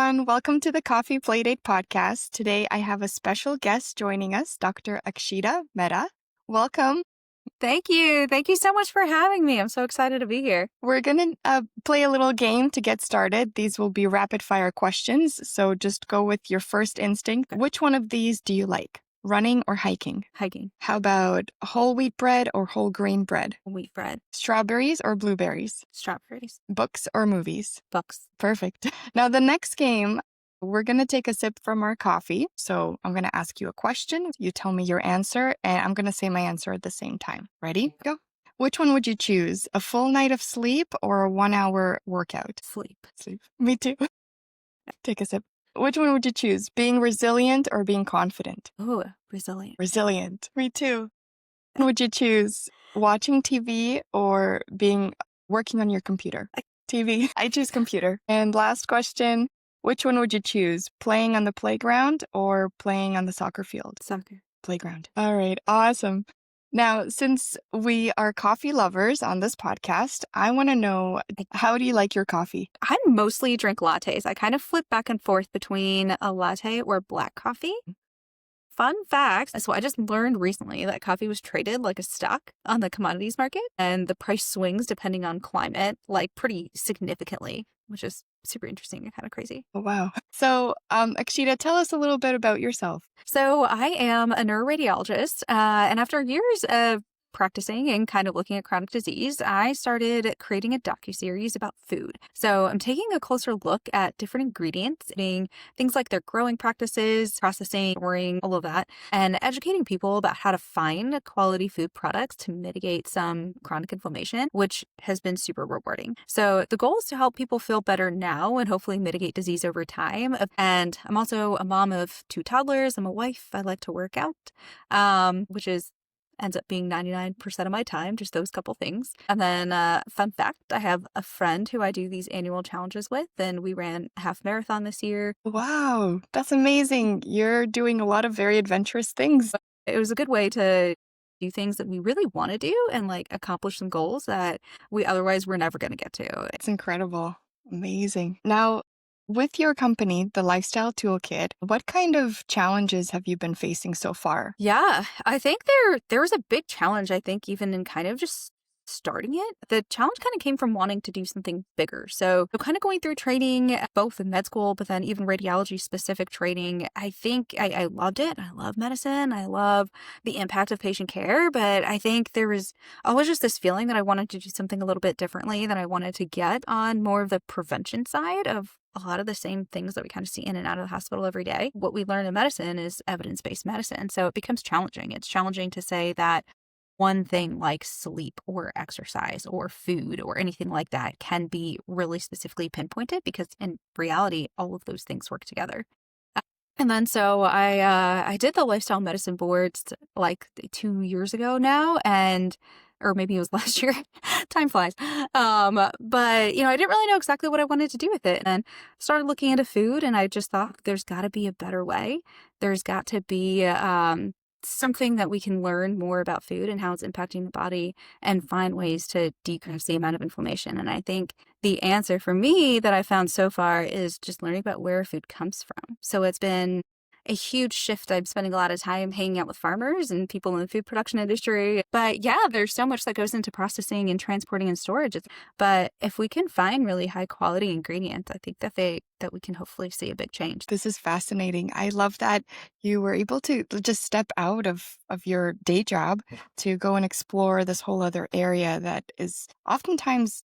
everyone. Welcome to the Coffee Playdate podcast. Today, I have a special guest joining us, Dr. Akshita Mehta. Welcome. Thank you. Thank you so much for having me. I'm so excited to be here. We're going to play a little game to get started. These will be rapid fire questions. So just go with your first instinct. Which one of these do you like? Running or hiking? Hiking. How about whole wheat bread or whole grain bread? Wheat bread. Strawberries or blueberries? Strawberries. Books or movies? Books. Perfect. Now, the next game, we're going to take a sip from our coffee. So I'm going to ask you a question. You tell me your answer, and I'm going to say my answer at the same time. Ready? Go. Which one would you choose? A full night of sleep or a 1 hour workout? Sleep. Sleep. Me too. Take a sip. Which one would you choose? Being resilient or being confident? Oh, resilient. Resilient. Me too. Would you choose watching TV or working on your computer? TV. I choose computer. And last question, which one would you choose? Playing on the playground or playing on the soccer field? Soccer. Playground. All right. Awesome. Now, since we are coffee lovers on this podcast, I want to know, how do you like your coffee? I mostly drink lattes. I kind of flip back and forth between a latte or black coffee. Fun fact, so I just learned recently that coffee was traded like a stock on the commodities market, and the price swings depending on climate, like pretty significantly, which is super interesting and kind of crazy. Oh, wow. So, Akshita, tell us a little bit about yourself. So I am a neuroradiologist, and after years of practicing and kind of looking at chronic disease, I started creating a docu-series about food. So I'm taking a closer look at different ingredients, eating things like their growing practices, processing, storing, all of that, and educating people about how to find quality food products to mitigate some chronic inflammation, which has been super rewarding. So the goal is to help people feel better now and hopefully mitigate disease over time. And I'm also a mom of 2 toddlers. I'm a wife. I like to work out, which ends up being 99% of my time, just those couple things. And then, fun fact, I have a friend who I do these annual challenges with, and we ran a half marathon this year. Wow, that's amazing. You're doing a lot of very adventurous things. It was a good way to do things that we really want to do and like accomplish some goals that we otherwise were never going to get to. It's incredible. Amazing. Now, with your company, the Lifestyle Toolkit, what kind of challenges have you been facing so far? Yeah, I think there was a big challenge, I think, even in kind of just starting it. The challenge kind of came from wanting to do something bigger. So kind of going through training, both in med school, but then even radiology specific training. I think I loved it. I love medicine. I love the impact of patient care. But I think there was always just this feeling that I wanted to do something a little bit differently, that I wanted to get on more of the prevention side of a lot of the same things that we kind of see in and out of the hospital every day. What we learn in medicine is evidence-based medicine. So it becomes challenging. It's challenging to say that one thing like sleep or exercise or food or anything like that can be really specifically pinpointed, because in reality, all of those things work together. And then so I did the lifestyle medicine boards like 2 years ago now, or maybe it was last year. Time flies. But I didn't really know exactly what I wanted to do with it, and started looking into food, and I just thought there's got to be a better way. There's got to be something that we can learn more about food and how it's impacting the body, and find ways to decrease the amount of inflammation. And I think the answer for me that I found so far is just learning about where food comes from. So it's been a huge shift. I'm spending a lot of time hanging out with farmers and people in the food production industry. But yeah, there's so much that goes into processing and transporting and storage. But if we can find really high quality ingredients, I think that we can hopefully see a big change. This is fascinating. I love that you were able to just step out of your day job to go and explore this whole other area that is oftentimes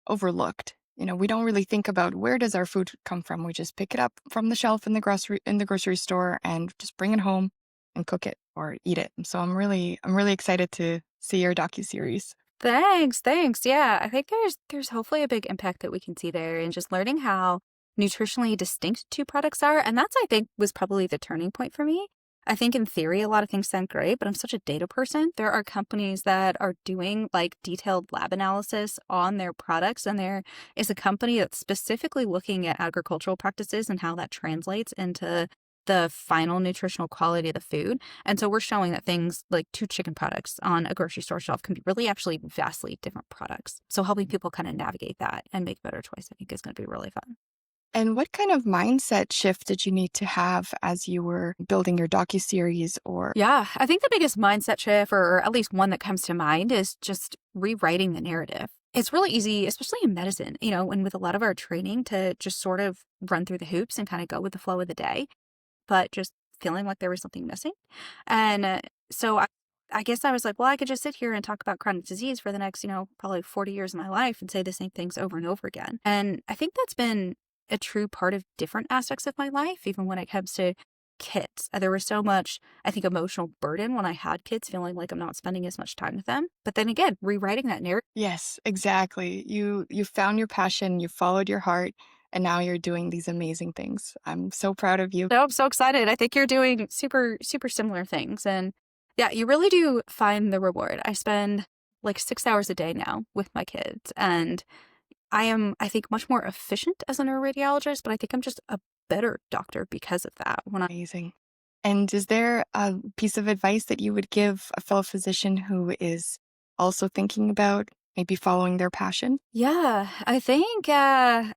overlooked. We don't really think about where does our food come from. We just pick it up from the shelf in the grocery store and just bring it home and cook it or eat it. So I'm really excited to see your docu-series. Thanks. Yeah, I think there's hopefully a big impact that we can see there, and just learning how nutritionally distinct 2 products are. And that's, I think, was probably the turning point for me. I think in theory, a lot of things sound great, but I'm such a data person. There are companies that are doing like detailed lab analysis on their products, and there is a company that's specifically looking at agricultural practices and how that translates into the final nutritional quality of the food. And so we're showing that things like 2 chicken products on a grocery store shelf can be really actually vastly different products. So helping people kind of navigate that and make a better choice, I think, is going to be really fun. And what kind of mindset shift did you need to have as you were building your docuseries or Yeah, I think the biggest mindset shift, or at least one that comes to mind, is just rewriting the narrative. It's really easy, especially in medicine, and with a lot of our training to just sort of run through the hoops and kind of go with the flow of the day, but just feeling like there was something missing. And so I guess I was like, well, I could just sit here and talk about chronic disease for the next, probably 40 years of my life and say the same things over and over again. And I think that's been a true part of different aspects of my life, even when it comes to kids. There was so much, I think, emotional burden when I had kids, feeling like I'm not spending as much time with them. But then again, rewriting that narrative. Yes, exactly. You found your passion, you followed your heart, and now you're doing these amazing things. I'm so proud of you. No, I'm so excited. I think you're doing super, super similar things. And yeah, you really do find the reward. I spend like 6 hours a day now with my kids, and I am, I think, much more efficient as a neuroradiologist, but I think I'm just a better doctor because of that. Amazing. And is there a piece of advice that you would give a fellow physician who is also thinking about maybe following their passion? Yeah, I think a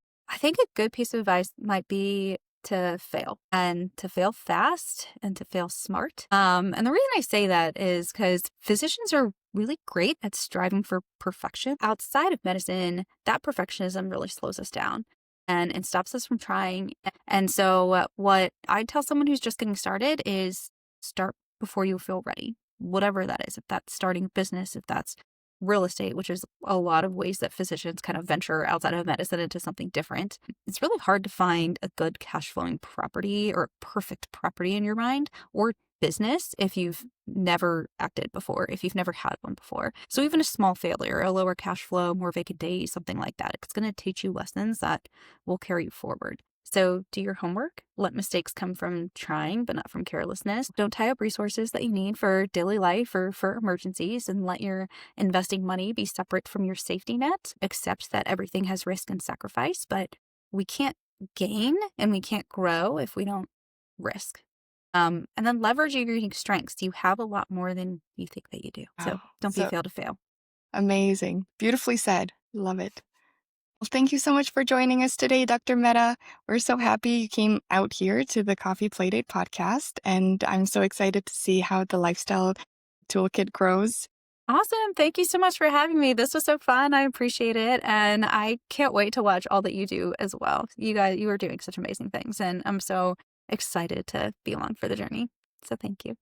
good piece of advice might be to fail, and to fail fast, and to fail smart. And the reason I say that is because physicians are really great at striving for perfection. Outside of medicine, that perfectionism really slows us down and stops us from trying. And so, what I tell someone who's just getting started is start before you feel ready, whatever that is. If that's starting a business, if that's real estate, which is a lot of ways that physicians kind of venture outside of medicine into something different. It's really hard to find a good cash flowing property or a perfect property in your mind or business if you've never acted before, if you've never had one before. So even a small failure, a lower cash flow, more vacant days, something like that, it's going to teach you lessons that will carry you forward. So do your homework. Let mistakes come from trying, but not from carelessness. Don't tie up resources that you need for daily life or for emergencies, and let your investing money be separate from your safety net. Accept that everything has risk and sacrifice, but we can't gain and we can't grow if we don't risk. And then leverage your unique strengths. You have a lot more than you think that you do. So Wow. don't be So afraid to fail. amazing. Beautifully said. Love it. Well, thank you so much for joining us today, Dr. Mehta. We're so happy you came out here to the Coffee Playdate podcast, and I'm so excited to see how the lifestyle toolkit grows. Awesome. Thank you so much for having me. This was so fun. I appreciate it. And I can't wait to watch all that you do as well. You are doing such amazing things. And I'm so excited to be along for the journey. So thank you.